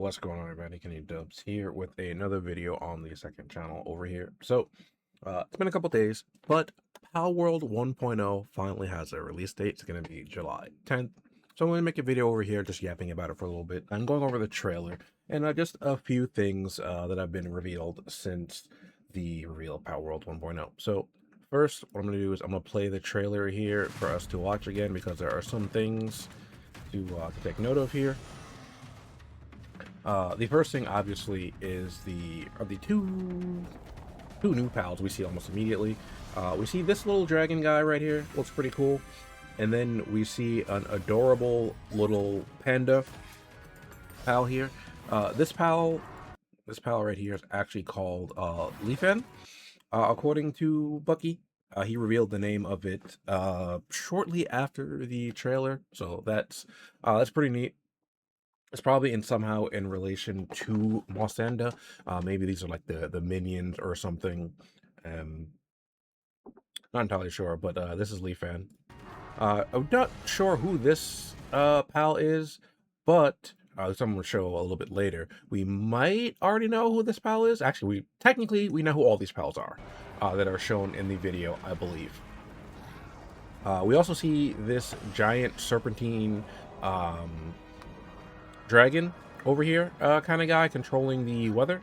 What's going on, everybody? Kenny Dubs here with another video on the second channel over here. It's been a couple days, but Palworld 1.0 finally has a release date. It's going to be July 10th. So I'm going to make a video over here just yapping about it for a little bit. I'm going over the trailer and just a few things that have been revealed since the reveal of Palworld 1.0. So first, what I'm going to do is I'm going to play the trailer here for us to watch again because there are some things to take note of here. The first thing, obviously, is the two new pals we see almost immediately. We see this little dragon guy right here, looks pretty cool, and then we see an adorable little panda pal here. This pal right here is actually called Leafan, according to Bucky. He revealed the name of it shortly after the trailer, so that's pretty neat. It's probably somehow in relation to Mossenda. Maybe these are like the minions or something. Um, Not entirely sure, but this is Leafan. I'm not sure who this pal is, but someone will show a little bit later. We might already know who this pal is. Actually, we know who all these pals are that are shown in the video, I believe. We also see this giant serpentine dragon over here kind of guy controlling the weather.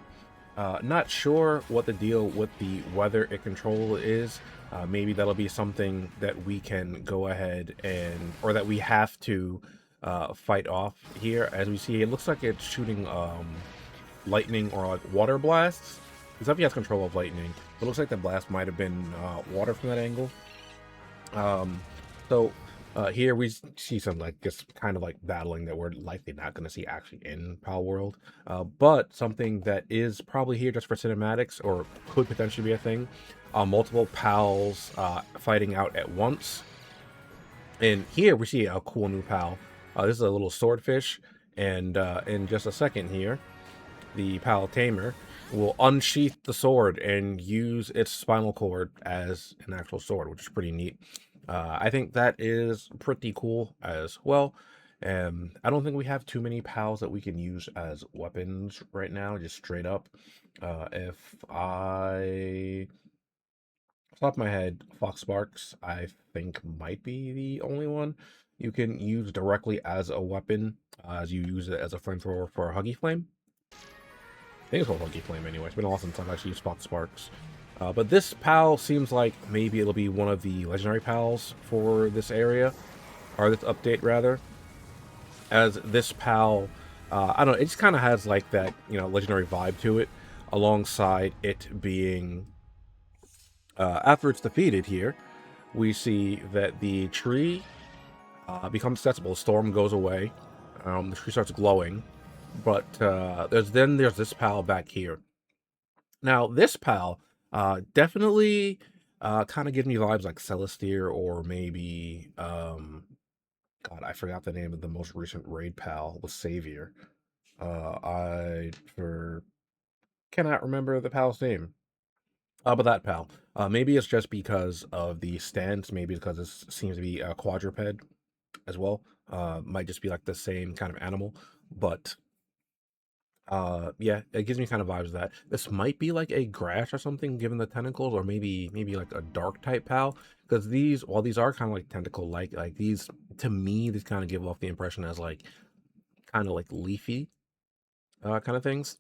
Not sure what the deal with the weather it control is. Maybe that'll be something that we can go ahead or that we have to fight off here. As we see, it looks like it's shooting lightning or like water blasts. It definitely has control of lightning. It looks like the blast might have been water from that angle. So here we see some like just kind of like battling that we're likely not going to see actually in Palworld, but something that is probably here just for cinematics or could potentially be a thing. Multiple pals fighting out at once, and here we see a cool new pal. This is a little swordfish, and in just a second here, the pal tamer will unsheath the sword and use its spinal cord as an actual sword, which is pretty neat. I think that is pretty cool as well. I don't think we have too many pals that we can use as weapons right now, just straight up. If I top of my head, Fox Sparks, I think might be the only one you can use directly as a weapon, as you use it as a flamethrower for a Huggy Flame. I think it's called Huggy Flame anyway. It's been a while since I've actually used Fox Sparks. But this pal seems like maybe it'll be one of the legendary pals for this area, or this update rather. As this pal, I don't know, it just kind of has like that, legendary vibe to it, alongside it being, after it's defeated here, we see that the tree becomes accessible. The storm goes away, the tree starts glowing, but there's this pal back here. Now, this pal definitely kind of gives me vibes like Celestir or maybe, God, I forgot the name of the most recent raid pal with Savior. Cannot remember the pal's name. But that pal. Maybe it's just because of the stance. Maybe because it seems to be a quadruped as well. Might just be like the same kind of animal, but yeah, it gives me kind of vibes of that. This might be like a grass or something, given the tentacles, or maybe like a dark type pal. Because while these are kind of like tentacle like these, to me, these kind of give off the impression as like kind of like leafy kind of things.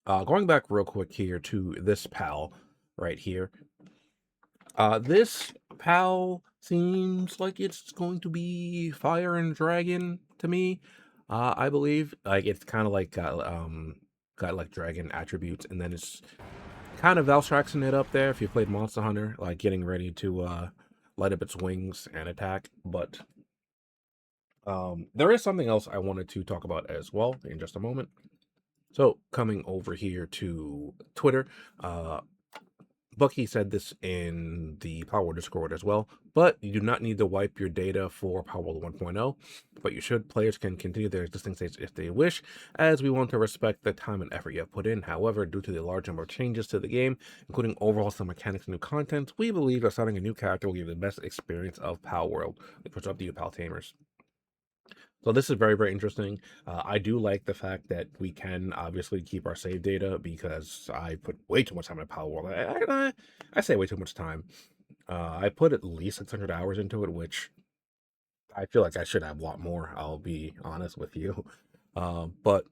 Going back real quick here to this pal right here. This pal seems like it's going to be fire and dragon to me. I believe like it's kind of like got like dragon attributes, and then it's kind of Valstraxing it up there if you played Monster Hunter, like getting ready to light up its wings and attack. But there is something else I wanted to talk about as well in just a moment. So coming over here to Twitter, Bucky said this in the Palworld Discord as well, but you do not need to wipe your data for Palworld 1.0, but you should. Players can continue their existing states if they wish, as we want to respect the time and effort you have put in. However, due to the large number of changes to the game, including overall some mechanics and new content, we believe that starting a new character will give you the best experience of Palworld. Which is up to you, Pal Tamers. So this is very, very interesting. I do like the fact that we can obviously keep our save data because I put way too much time in Palworld. I say way too much time. I put at least 600 hours into it, which I feel like I should have a lot more. I'll be honest with you. But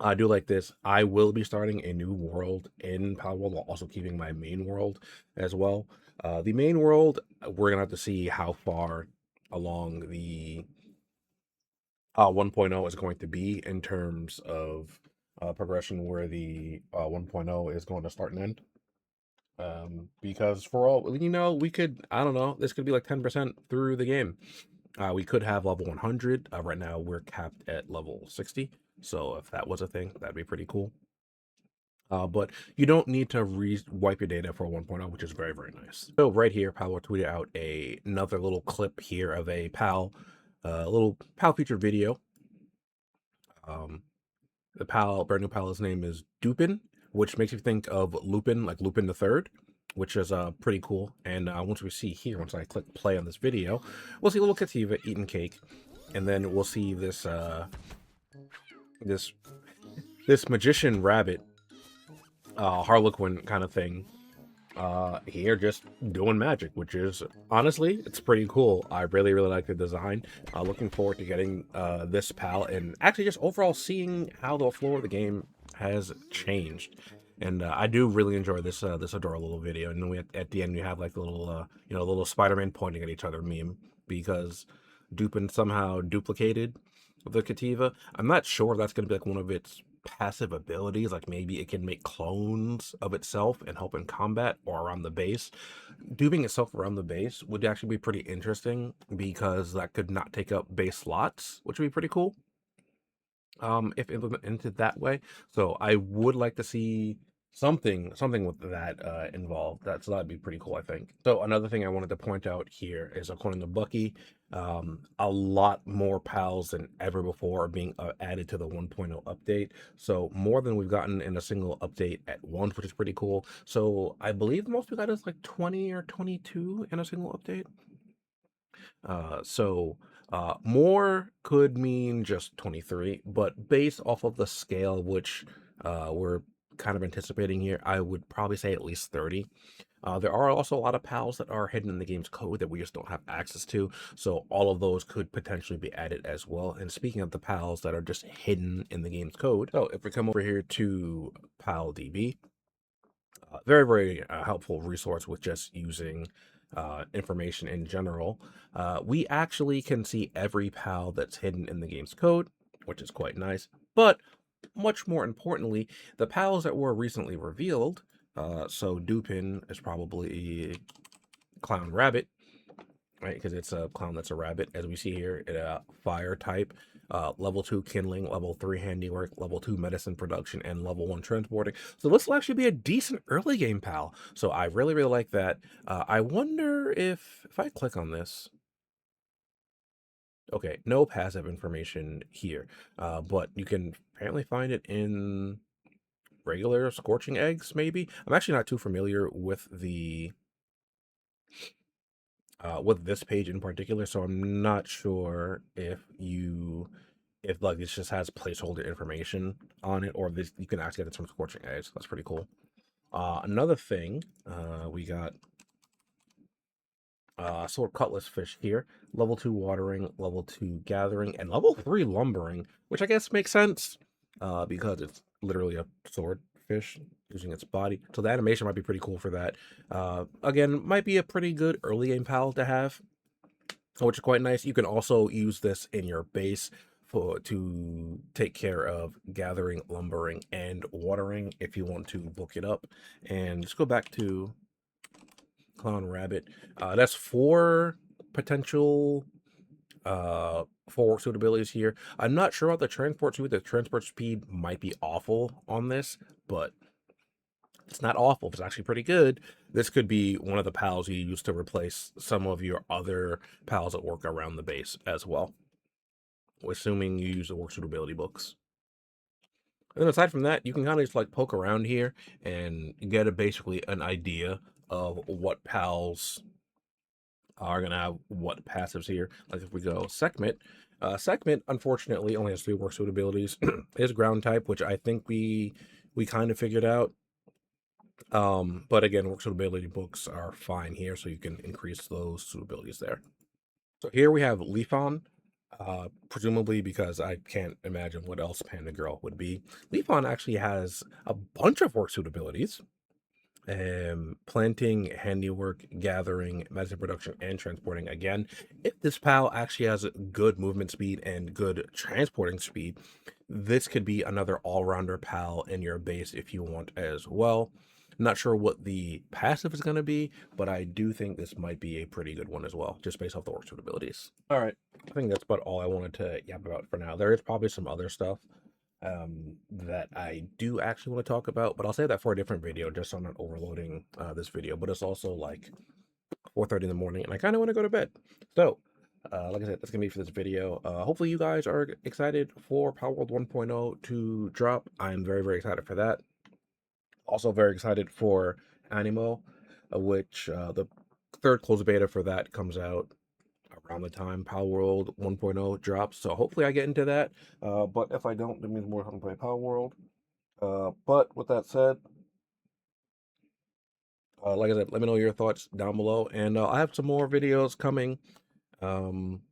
I do like this. I will be starting a new world in Palworld while also keeping my main world as well. The main world, we're gonna have to see how far along the 1.0 is going to be in terms of progression, where the 1.0 is going to start and end. Because for all we could, I don't know, this could be like 10% through the game. We could have level 100. Right now, we're capped at level 60. So if that was a thing, that'd be pretty cool. But you don't need to wipe your data for 1.0, which is very, very nice. So right here, Palworld tweeted out another little clip here of a little PAL feature video. Um, the brand new pal's name is Dupin, which makes you think of Lupin, like Lupin the Third, which is pretty cool. And once we see here, once I click play on this video, we'll see little Kativa eating cake, and then we'll see this this magician rabbit, Harlequin kind of thing, here just doing magic, which is honestly, it's pretty cool. I really, really like the design. Looking forward to getting this pal and actually just overall seeing how the floor of the game has changed. And I do really enjoy this adorable little video. And then at the end we have like a little little Spider-Man pointing at each other meme, because Dupin somehow duplicated the Kativa. I'm not sure if that's going to be like one of its passive abilities, like maybe it can make clones of itself and help in combat or around the base. Duping itself around the base would actually be pretty interesting, because that could not take up base slots, which would be pretty cool if implemented that way. So I would like to see something with that involved. That'd be pretty cool, I think. So another thing I wanted to point out here is, according to Bucky, a lot more pals than ever before are being added to the 1.0 update. So more than we've gotten in a single update at once, which is pretty cool. So I believe the most we got is like 20 or 22 in a single update. More could mean just 23, but based off of the scale which we're kind of anticipating here, I would probably say at least 30. There are also a lot of pals that are hidden in the game's code that we just don't have access to, so all of those could potentially be added as well. And speaking of the pals that are just hidden in the game's code, so if we come over here to PalDB, very, very helpful resource with just using information in general. We actually can see every PAL that's hidden in the game's code, which is quite nice. But much more importantly, the PALs that were recently revealed. So Dupin is probably Clown Rabbit, right? Because it's a clown that's a rabbit, as we see here. Fire type, level 2 kindling, level 3 handiwork, level 2 medicine production, and level 1 transporting. So this will actually be a decent early game pal. So I really, really like that. I wonder if I click on this. Okay, no passive information here, but you can apparently find it in regular scorching eggs, maybe. I'm actually not too familiar with this page in particular, so I'm not sure if like this just has placeholder information on it, or this you can actually get it from scorching eggs. That's pretty cool. Another thing, we got sword cutlass fish here, level 2 watering, level 2 gathering, and level 3 lumbering, which I guess makes sense because it's literally a sword fish using its body. So the animation might be pretty cool for that. Again, might be a pretty good early game pal to have, which is quite nice. You can also use this in your base to take care of gathering, lumbering, and watering if you want to book it up. And just go back to Clown Rabbit. That's 4 potential for suitabilities here. I'm not sure about the transport speed. The transport speed might be awful on this, but it's not awful. It's actually pretty good. This could be one of the pals you use to replace some of your other pals that work around the base as well, assuming you use the work suitability books. And then aside from that, you can kind of just like poke around here and get basically an idea of what pals are gonna have what passives here. Like if we go Sekhmet, Segment, unfortunately, only has 3 work suit abilities. Is ground type, which I think we kind of figured out. But again, work suitability books are fine here, so you can increase those suitabilities there. So here we have Leafon, presumably because I can't imagine what else Panda Girl would be. Leafon actually has a bunch of work suitabilities. Planting, handiwork, gathering, medicine production, and transporting. Again, if this pal actually has good movement speed and good transporting speed, this could be another all-rounder pal in your base if you want as well. Not sure what the passive is going to be, but I do think this might be a pretty good one as well, just based off the work abilities. All right, I think that's about all I wanted to yap about for now. There is probably some other stuff that I do actually want to talk about, but I'll save that for a different video just so I'm not overloading this video. But it's also like 4:30 in the morning, and I kind of want to go to bed. So, like I said, that's gonna be for this video. Hopefully, you guys are excited for Palworld 1.0 to drop. I'm very, very excited for that. Also, very excited for Animo, which the third closed beta for that comes out around the time Palworld 1.0 drops. So hopefully I get into that. But if I don't, that means more time to play Palworld. But with that said, like I said, let me know your thoughts down below, and I have some more videos coming, um,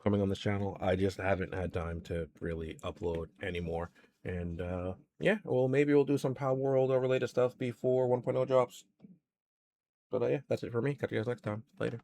coming on this channel. I just haven't had time to really upload anymore, and yeah, well, maybe we'll do some Power World related stuff before 1.0 drops. But yeah, that's it for me. Catch you guys next time. Later.